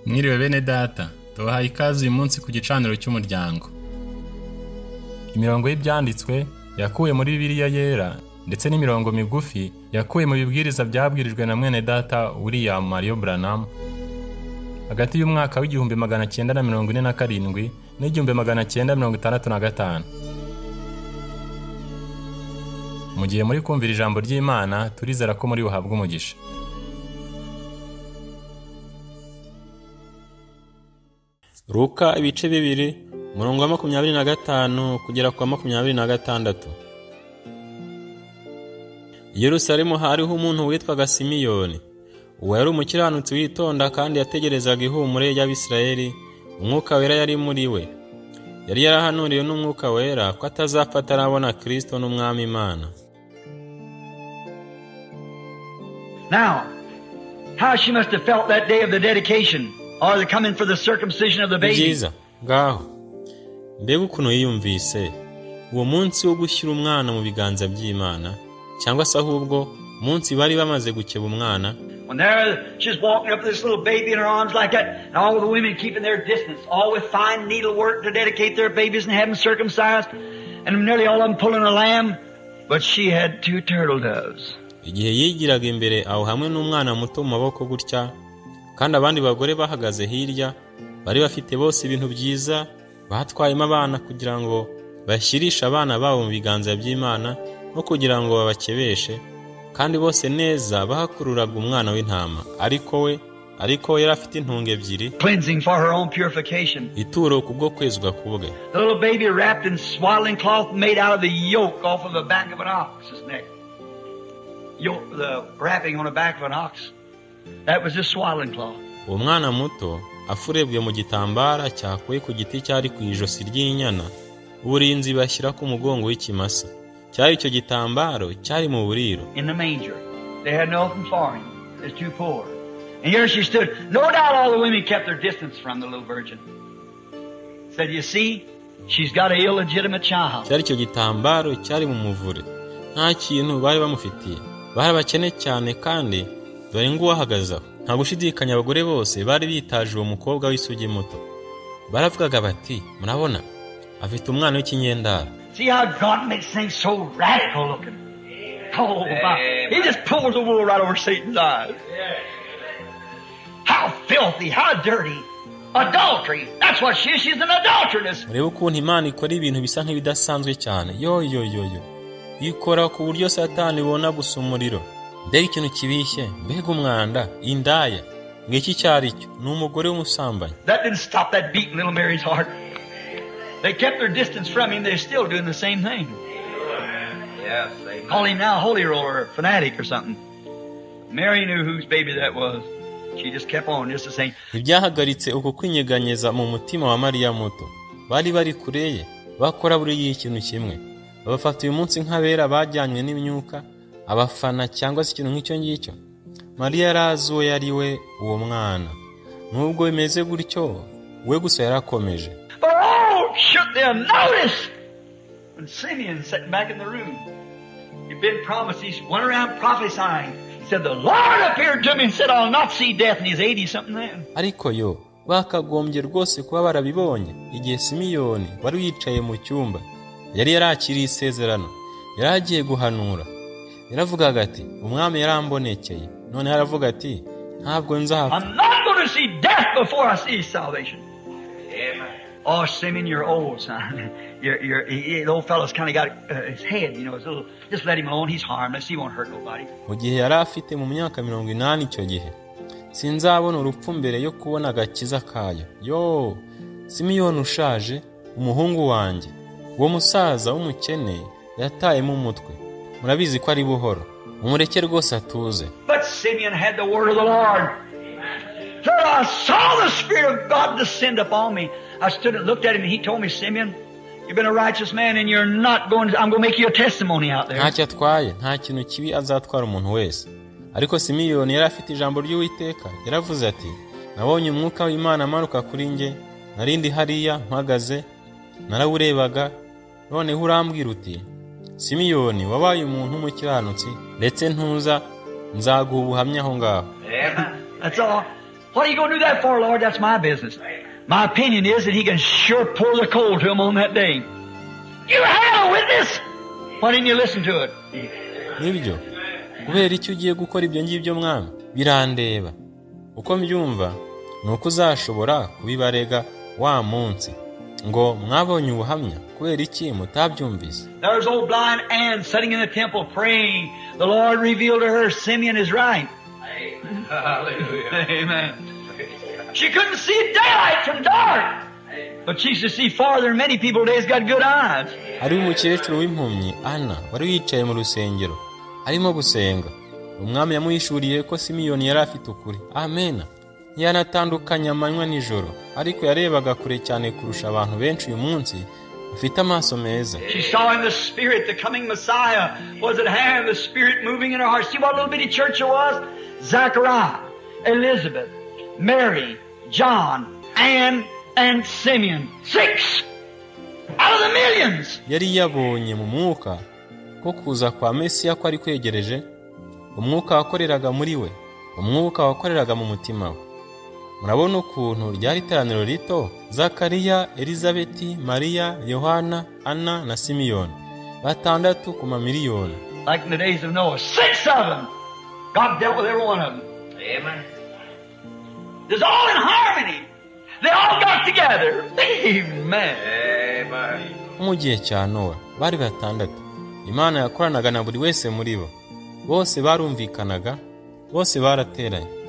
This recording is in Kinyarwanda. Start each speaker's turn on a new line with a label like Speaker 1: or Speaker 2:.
Speaker 1: Mwiriwe bene data, tubahaye ikaze uyu munsi ku gicaniro cy'umuryango. Imirongo y'ibyanditswe yakuwe muri Bibiliya yera ndetse n'imirongo migufi yakuwe mu bibwiriza byabwirijwe na mwene data William Marion Branham hagati y'umwaka w'igihumbi 1947 n'igihumbi 1965. Mu gihe muri kumvira ijambo ry'Imana, turizera ko muri buhabwe umugisha.
Speaker 2: Luka ibice 2 umurongo wa 25 kugera kwa 26. I Yerusalemu hariho umuntu witwaga Simiyoni. Uwo yari umukiranutsi witonda kandi yategerezaga ihumure y'Abisirayeli. Umwuka wera yari muri we. Yari yarahanuriwe n'umwuka wera ko atazapfa atarabona Kristo n'umwami Imana.
Speaker 3: Now, how she must have felt that day of the dedication, or the coming for the circumcision of the baby.
Speaker 2: Byiza, ngaho. Mbega ukuntu yiyumvise uwo munsi wo gushyira umwana mu biganza by'Imana, cyangwa se ahubwo munsi bari bamaze gukeba umwana.
Speaker 3: When there she's walking up this little baby in her arms like that, and all the women keeping their distance, all with fine needlework to dedicate their babies and have them circumcised, and nearly all of them pulling a lamb, but she had 2 turtle doves.
Speaker 2: Igihe yigiraga imbere aho hamwe n'umwana muto mu maboko gutya, kandi abandi bagore bahagaze hirya, bari bafite bose ibintu byiza, batwayemo abana kugira ngo bashyirishe abana babo mu biganza by'Imana no kugira ngo babakebeshe, kandi bose neza bahakururaga umwana w'intama. Ariko yari afite intunga ebyiri,
Speaker 3: Cleansing for her own purification.
Speaker 2: ituro kubwo kwezwa kubwe.
Speaker 3: The little baby wrapped in swaddling cloth made out of the yoke off of the back of an ox's neck. The wrapping on the back of an ox. That was just swaddling cloth.
Speaker 2: Uwo mwana muto afurebwe mu gitambara cyakuwe ku giti cyari ku ijosi ry'inyana, uburinzi bashyira ku mugongo w'ikimasa. Cyari icyo gitambaro cyari mu buriro.
Speaker 3: In the manger. They had nothing for him. He was too poor. And here she stood. No doubt all the women kept their distance from the little virgin. Said, you see, she's got an illegitimate child.
Speaker 2: Cyari icyo gitambaro cyari mu muvure. Nta kintu bari bamufitiye. Bari bakene cyane kandi dore ngo ahagaza. Nta gushidikanya abagore bose bari bitaje uwo mukobwa w'isugi muto. Baravugaga bati, murabona, afite umwana w'ikinyendara.
Speaker 3: See how God makes things so radical looking. Oh, my. He just pulls the wool right over Satan's eyes. How filthy, how dirty. Adultery. That's what she is. She's an adulteress.
Speaker 2: Murebe ukuntu Imana ikora ibintu bisa nk'ibidasanzwe cyane. Yo. Ikora ku buryo Satani ibona gusa umuriro. Mbega ikintu kibishye, mbega umwanda, indaya. Ngiki cyari cyo, ni umugore w'umusambanyi.
Speaker 3: That didn't stop that beating little Mary's heart. They kept their distance from him. They're still doing the same thing. Yes, they call him now holy roller or fanatic or something. Mary knew whose baby that was. She just kept on just the same.
Speaker 2: Ibyahagaritse uko kwinyeganyeza mu mutima wa Mariya muto. Bari kureye, bakora buri ikintu kimwe. Babafata uyu munsi nk'abera bajyanywe n'imyuka, abafana cyangwa se ikintu nk'icyo ngicyo. Mariya yarazuwe yari we uwo mwana. Nubwo bimeze gutyo, we gusa yarakomeje.
Speaker 3: But all shook them. Notice when Simeon sat back in the room, he'd been promised. He went around prophesying. He said, the Lord appeared to me and said, I'll not see death. And he's 80-something then.
Speaker 2: Ariko yo, bakagombye rwose kuba barabibonye. Igihe Simiyoni wari yicaye mu cyumba, yari yarakiriye isezerano, yaragiye guhanura. Yaravugaga ati, umwami yarambonekeye. None yaravuga ati, ntabwo nzapfa.
Speaker 3: I'm not going to see death before I see salvation. Amen. Oh, Simeon, you're old, son. The old fellow's kind of got his head, it's a little. Just let him alone. He's harmless. He won't hurt nobody.
Speaker 2: Mu gihe yari afite mu myaka 80 icyo gihe, sinzabona urupfu mbere yo kubona agakiza kayo. Yo, Simiyoni ushaje, umuhungu wanjye, uwo musaza w'umukene yataye mu mutwe. Murabizi ko ari buhoro. Umureke rwose atuze.
Speaker 3: But Simeon had the word of the Lord. So I saw the Spirit of God descend upon me. I stood and looked at him, and he told me, Simeon, you've been a righteous man, and you're not going to, I'm going to make you a testimony out there.
Speaker 2: Ntacyo atwaye, nta kintu kibi azatwara umuntu wese. Ariko Simiyoni yari afite ijambo ry'Uwiteka. Yaravuze ati, nabonye umwuka w'Imana amanuka kuri nge, narindi hariya mpagaze, narawurebaga, noneho urambwira uti, Simiyoni, wabaye umuntu w'umukiranutsi, ndetse ntuza, nzaguha ubuhamya aho ngaho.
Speaker 3: That's all. What are you going to do that for, Lord? That's my business. My opinion is that He can sure pour the coal to him on that day. You had a witness! Why didn't you listen to it?
Speaker 2: Nibyo. Kubera icyo ugiye gukora ibyo ngibyo mwami? Birandeba. Uko mbyumva, nuko uzashobora kubibarega wa munsi. Ngo mwabonye ubuhamya, kubera iki mutabyumvise?
Speaker 3: There's old blind Anne sitting in the temple praying. The Lord revealed to her Simeon is right. Hallelujah. Amen. She couldn't see daylight from dark. But she used to see farther than many people today's got good eyes.
Speaker 2: Hari umukecuru w'impumyi Anna wari wicaye mu rusengero arimo gusenga. Umwami yamuhishuriye ko Simiyoni yari afite ukuri. Amen. Yanatandukanya amanywa n'ijoro, ariko yarebaga kure cyane kurusha abantu benshi uyu munsi bafite amaso meza.
Speaker 3: She saw in the Spirit the coming Messiah was at hand, the Spirit moving in her heart. See what little bitty church it was? Zachariah, Elizabeth, Mary, John, Anne, and Simeon. 6 out of the millions.
Speaker 2: Yari yabonye mu mwuka ko kuza kwa Mesiya ko ari kwegereje. Umwuka wakoreraga muri we, umwuka wakoreraga mu mutima we. Murabona ukuntu ryari iteraniro rito: Zakariya, Elizabeti, Mariya, Yohana, Anna na Simiyoni, 6 ku mamiliyoni.
Speaker 3: Like in the days of Noah, 6 of them. God dealt with every one of them. Amen. It's all in harmony. They all got together. Amen. Amen.
Speaker 2: Mu gihe cya Nowa bari 6. Imana yakoranaga na buri wese muri bo. Bose barumvikanaga, bose barateranye.